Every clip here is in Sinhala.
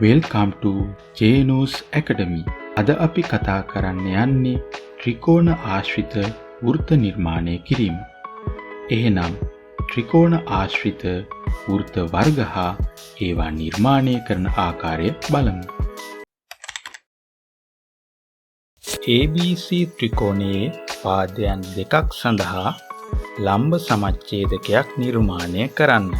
Welcome to Jenus Academy. අද අපි කතා කරන්න යන්නේ ත්‍රිකෝණ ආශ්‍රිත වෘත්ත නිර්මාණය කිරීම. එහෙනම් ත්‍රිකෝණ ආශ්‍රිත වෘත්ත වර්ග හා ඒවා නිර්මාණය කරන ආකාරය බලමු. ABC ත්‍රිකෝණයේ පාදයන් දෙකක් සඳහා ලම්බ සමච්ඡේදකයක් නිර්මාණය කරන්න.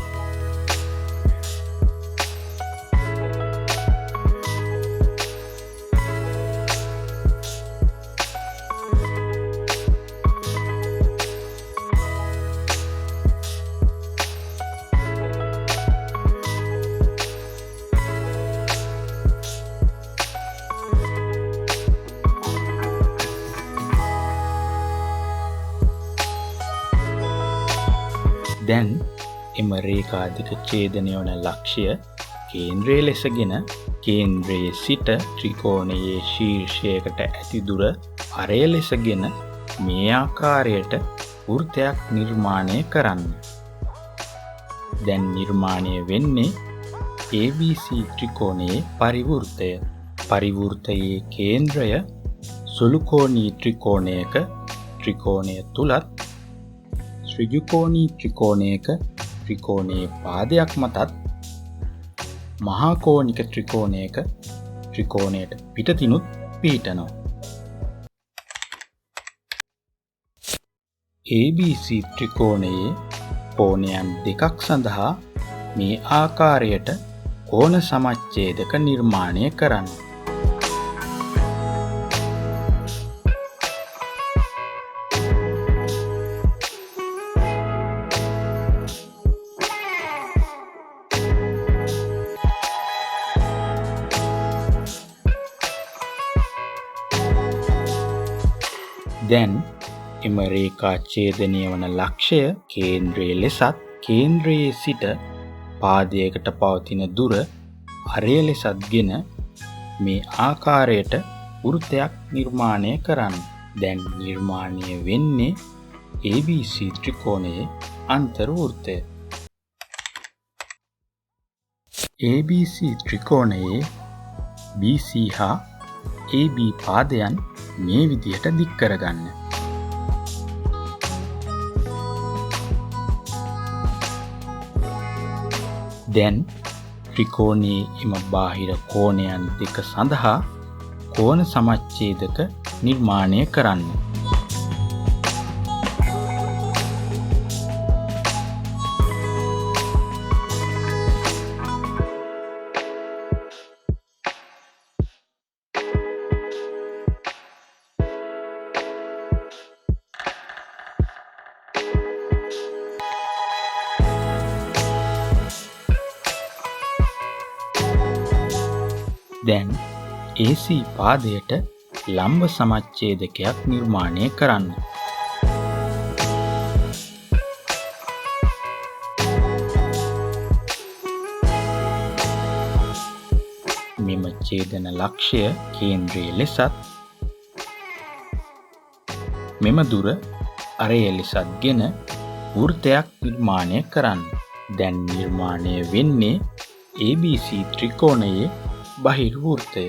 දැන් එම රේඛා දෙක ඡේදනය වන ලක්ෂ්‍ය කේන්ද්‍රයේ ලෙසගෙන කේන්ද්‍රයේ සිට ත්‍රිකෝණයේ ශීර්ෂයකට ඇති දුර අරය ලෙසගෙන මේ ආකාරයට වෘත්තයක් නිර්මාණය කරන්න. දැන් නිර්මාණය වෙන්නේ ABC ත්‍රිකෝණයේ පරිවෘත්තය. පරිවෘත්තයේ කේන්ද්‍රය සුළුකෝණී ත්‍රිකෝණයක ත්‍රිකෝණය තුලත් ත්‍රිජුකෝණී ත්‍රිකෝණයක ත්‍රිකෝණයේ පාදයක් මතත් මහා කෝණික ත්‍රිකෝණයක ත්‍රිකෝණයට පිටතිනුත් පිහිටනවා. ABC ත්‍රිකෝණයේ කෝණයන් දෙකක් සඳහා මේ ආකාරයට කෝණ සමච්ඡේදක නිර්මාණය කරන්න. දැන් එම රේඛා ඡේදනය වන ලක්ෂ්‍ය කේන්ද්‍රයේ ලෙසත් කේන්ද්‍රයේ සිට පාදයකට පවතින දුර අරය ලෙසත්ගෙන මේ ආකාරයට වෘත්තයක් නිර්මාණය කරන්න. දැන් නිර්මාණය වෙන්නේ ABC ත්‍රිකෝණයේ අන්තර්වෘත්තය. ABC ත්‍රිකෝණයේ BC හා AB පාදයන් මේ විදිහට දික් කරගන්න. දැන් ත්‍රිකෝණයේ එම බාහිර කෝණයන් දෙක සඳහා කෝණ සමච්ඡේදක නිර්මාණය කරන්න. දැන් AC පාදයට ලම්බ සමච්ඡේදකයක් නිර්මාණය කරන්න. මෙම ඡේදන ලක්ෂ්‍ය කේන්ද්‍රයේ ලෙසත් මෙම දුර අරය ලෙසත්ගෙන වෘත්තයක් නිර්මාණය කරන්න. දැන් නිර්මාණය වෙන්නේ ABC ත්‍රිකෝණයේ බහිර්වෘත්තය.